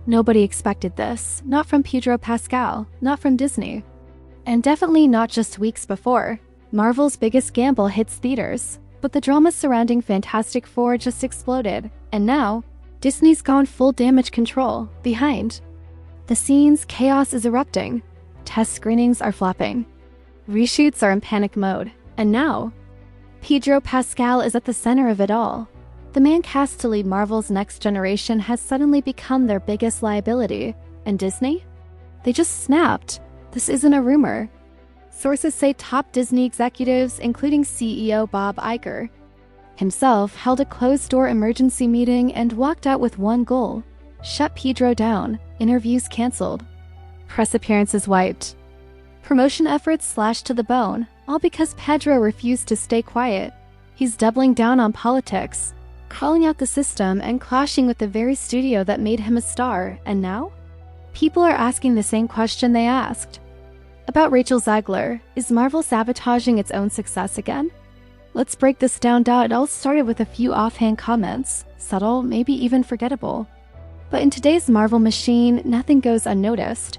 Nobody expected this, not from Pedro Pascal, not from Disney. And definitely not just weeks before. Marvel's biggest gamble hits theaters, but the drama surrounding Fantastic Four just exploded, and now, Disney's gone full damage control, behind the scenes, chaos is erupting. Test screenings are flopping. Reshoots are in panic mode, and now, Pedro Pascal is at the center of it all. The man cast to lead Marvel's next generation has suddenly become their biggest liability, and Disney? They just snapped. This isn't a rumor. Sources say top Disney executives, including CEO Bob Iger himself, held a closed-door emergency meeting and walked out with one goal: shut Pedro down, interviews canceled, press appearances wiped, promotion efforts slashed to the bone, all because Pedro refused to stay quiet. He's doubling down on politics, calling out the system and clashing with the very studio that made him a star, and now? People are asking the same question they asked. About Rachel Zegler, is Marvel sabotaging its own success again? Let's break this down. It all started with a few offhand comments, subtle, maybe even forgettable. But in today's Marvel machine, nothing goes unnoticed.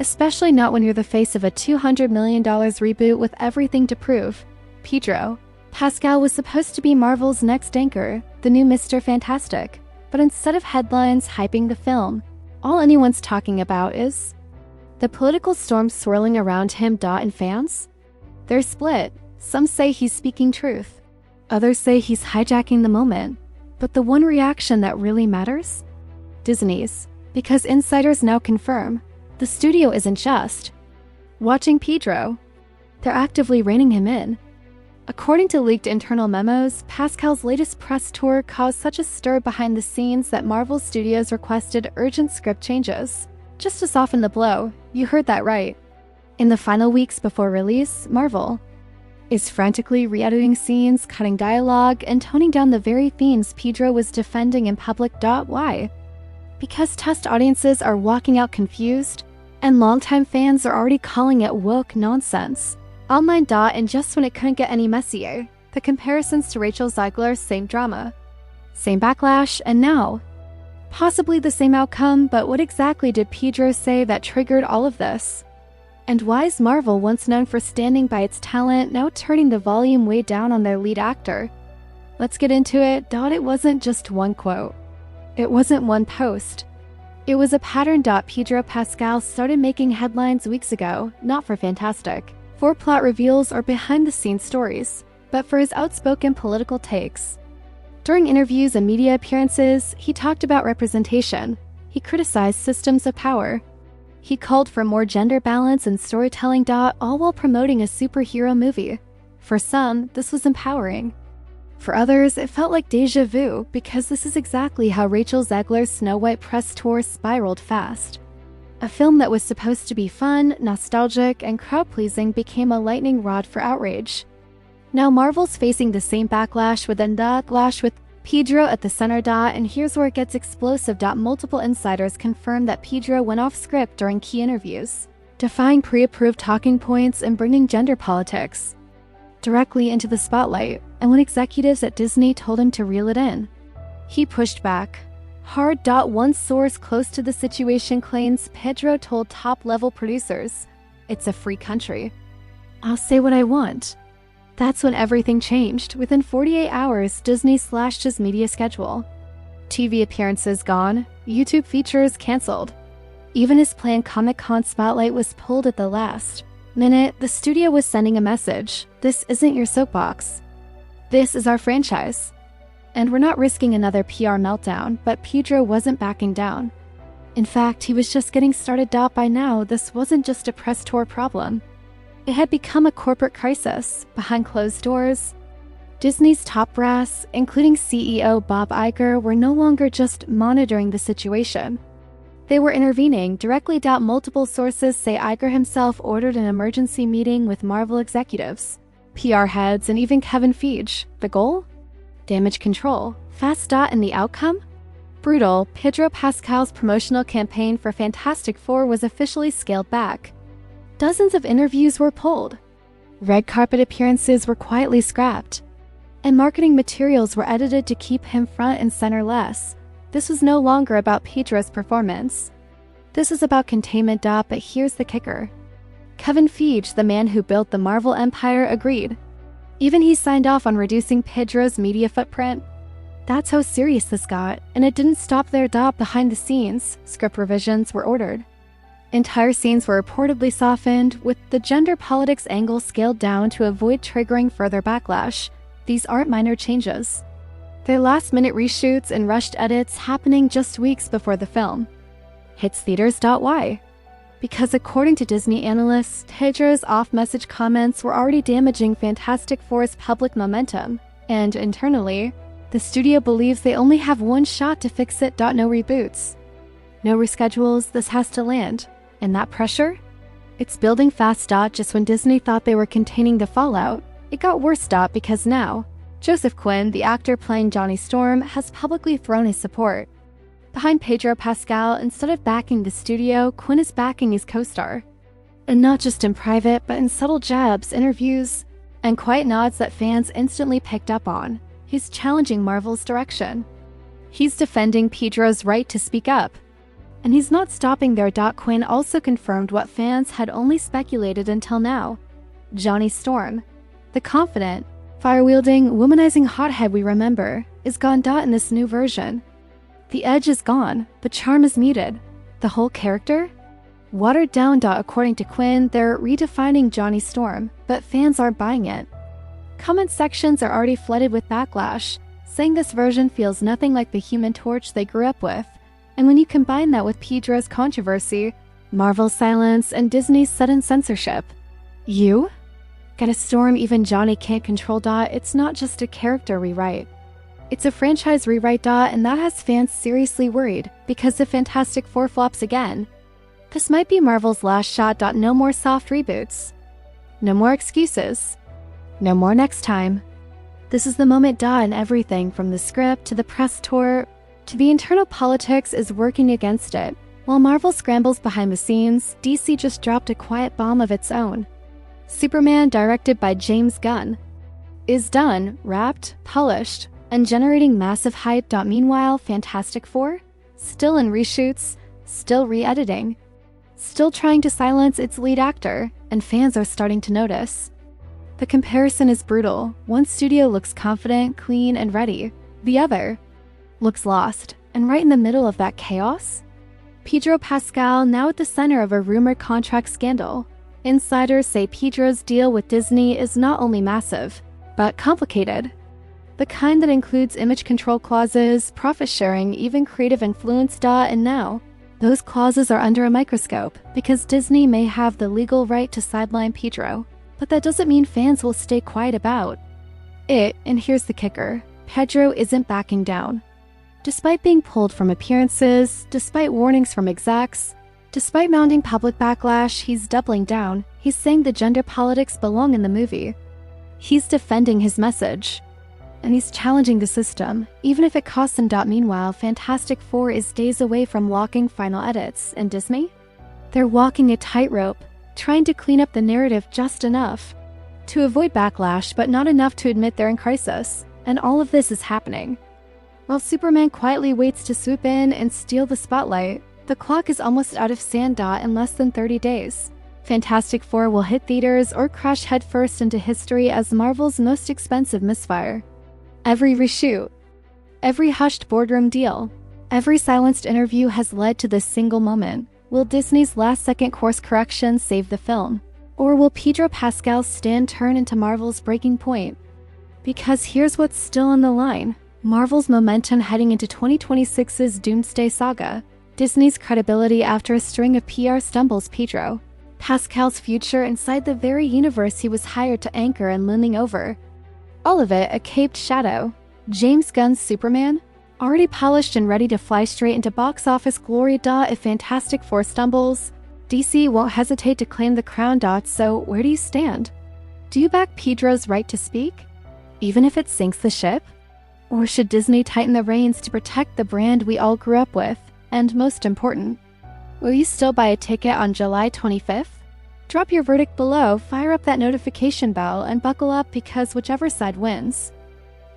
Especially not when you're the face of a $200 million reboot with everything to prove. Pedro Pascal was supposed to be Marvel's next anchor, the new Mr. Fantastic. But instead of headlines hyping the film, all anyone's talking about is the political storm swirling around him. And fans? They're split. Some say he's speaking truth. Others say he's hijacking the moment. But the one reaction that really matters? Disney's. Because insiders now confirm the studio isn't just watching Pedro. They're actively reining him in. According to leaked internal memos, Pascal's latest press tour caused such a stir behind the scenes that Marvel Studios requested urgent script changes. Just to soften the blow, you heard that right. In the final weeks before release, Marvel is frantically re-editing scenes, cutting dialogue, and toning down the very themes Pedro was defending in public. Why? Because test audiences are walking out confused, and longtime fans are already calling it woke nonsense. Online. And just when it couldn't get any messier, the comparisons to Rachel Zegler, same drama, same backlash, and now, possibly the same outcome. But what exactly did Pedro say that triggered all of this? And why is Marvel, once known for standing by its talent, now turning the volume way down on their lead actor? Let's get into it. It wasn't just one quote. It wasn't one post. It was a pattern. Pedro Pascal started making headlines weeks ago, not for Fantastic Four plot reveals or behind-the-scenes stories, but for his outspoken political takes. During interviews and media appearances, he talked about representation. He criticized systems of power. He called for more gender balance and storytelling. All while promoting a superhero movie. For some, this was empowering. For others, it felt like déjà vu, because this is exactly how Rachel Zegler's Snow White press tour spiraled fast. A film that was supposed to be fun, nostalgic, and crowd-pleasing became a lightning rod for outrage. Now Marvel's facing the same backlash with Pedro at the center. And here's where it gets explosive. Multiple insiders confirmed that Pedro went off script during key interviews, defying pre-approved talking points and bringing gender politics directly into the spotlight. And when executives at Disney told him to reel it in, he pushed back hard. One source close to the situation claims Pedro told top-level producers, "It's a free country. I'll say what I want." That's when everything changed. Within 48 hours, Disney slashed his media schedule. TV appearances gone, YouTube features canceled. Even his planned Comic-Con spotlight was pulled at the last minute. The studio was sending a message: this isn't your soapbox. This is our franchise. And we're not risking another PR meltdown. But Pedro wasn't backing down. In fact, he was just getting started. By now, this wasn't just a press tour problem. It had become a corporate crisis. Behind closed doors, Disney's top brass, including CEO Bob Iger, were no longer just monitoring the situation. They were intervening directly. Multiple sources say Iger himself ordered an emergency meeting with Marvel executives, PR heads, and even Kevin Feige. The goal? Damage control. Fast. And the outcome? Brutal. Pedro Pascal's promotional campaign for Fantastic Four was officially scaled back. Dozens of interviews were pulled. Red carpet appearances were quietly scrapped. And marketing materials were edited to keep him front and center less. This was no longer about Pedro's performance. This is about containment. But here's the kicker. Kevin Feige, the man who built the Marvel Empire, agreed. Even he signed off on reducing Pedro's media footprint. That's how serious this got, and it didn't stop there. Behind the scenes, script revisions were ordered. Entire scenes were reportedly softened, with the gender politics angle scaled down to avoid triggering further backlash. These aren't minor changes. They're last-minute reshoots and rushed edits happening just weeks before the film hits theaters. Why? Because according to Disney analysts, Pedro's off-message comments were already damaging Fantastic Four's public momentum, and internally, the studio believes they only have one shot to fix it. No reboots, no reschedules, this has to land. And that pressure? It's building fast. Just when Disney thought they were containing the fallout, it got worse. Because now, Joseph Quinn, the actor playing Johnny Storm, has publicly thrown his support behind Pedro Pascal. Instead of backing the studio, Quinn is backing his co-star. And not just in private, but in subtle jabs, interviews, and quiet nods that fans instantly picked up on. He's challenging Marvel's direction. He's defending Pedro's right to speak up. And he's not stopping there. Quinn also confirmed what fans had only speculated until now. Johnny Storm, the confident, fire-wielding, womanizing hothead we remember, is gone. In this new version, the edge is gone, but charm is muted. The whole character? Watered down. According to Quinn, they're redefining Johnny Storm, but fans aren't buying it. Comment sections are already flooded with backlash, saying this version feels nothing like the Human Torch they grew up with. And when you combine that with Pedro's controversy, Marvel's silence, and Disney's sudden censorship, you get a Storm even Johnny can't control. It's not just a character rewrite. It's a franchise rewrite. And that has fans seriously worried, because if Fantastic Four flops again, this might be Marvel's last shot. No more soft reboots. No more excuses. No more next time. This is the moment. And everything from the script to the press tour to the internal politics is working against it. While Marvel scrambles behind the scenes, DC just dropped a quiet bomb of its own. Superman, directed by James Gunn, is done, wrapped, polished, and generating massive hype. Meanwhile, Fantastic Four? Still in reshoots, still re-editing, still trying to silence its lead actor, and fans are starting to notice. The comparison is brutal. One studio looks confident, clean, and ready. The other looks lost, and right in the middle of that chaos, Pedro Pascal, now at the center of a rumored contract scandal. Insiders say Pedro's deal with Disney is not only massive, but complicated. The kind that includes image control clauses, profit sharing, even creative influence. And now, those clauses are under a microscope, because Disney may have the legal right to sideline Pedro. But that doesn't mean fans will stay quiet about it. And here's the kicker. Pedro isn't backing down. Despite being pulled from appearances, despite warnings from execs, despite mounting public backlash, he's doubling down. He's saying the gender politics belong in the movie. He's defending his message. And he's challenging the system, even if it costs him. Meanwhile, Fantastic Four is days away from locking final edits, and Disney? They're walking a tightrope, trying to clean up the narrative just enough to avoid backlash, but not enough to admit they're in crisis. And all of this is happening while Superman quietly waits to swoop in and steal the spotlight. The clock is almost out of sand. In less than 30 days, Fantastic Four will hit theaters or crash headfirst into history as Marvel's most expensive misfire. Every reshoot, every hushed boardroom deal, every silenced interview has led to this single moment. Will Disney's last-second course correction save the film? Or will Pedro Pascal's stand turn into Marvel's breaking point? Because here's what's still on the line. Marvel's momentum heading into 2026's Doomsday Saga. Disney's credibility after a string of PR stumbles. Pedro Pascal's future inside the very universe he was hired to anchor and looming over all of it, a caped shadow. James Gunn's Superman? Already polished and ready to fly straight into box office glory. If Fantastic Four stumbles, DC won't hesitate to claim the crown. So where do you stand? Do you back Pedro's right to speak, even if it sinks the ship? Or should Disney tighten the reins to protect the brand we all grew up with? And most important, will you still buy a ticket on July 25th? Drop your verdict below, fire up that notification bell, and buckle up, because whichever side wins,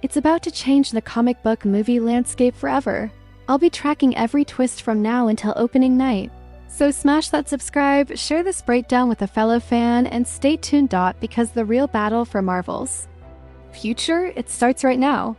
it's about to change the comic book movie landscape forever. I'll be tracking every twist from now until opening night. So smash that subscribe, share this breakdown with a fellow fan, and stay tuned. Because the real battle for Marvel's future, it starts right now.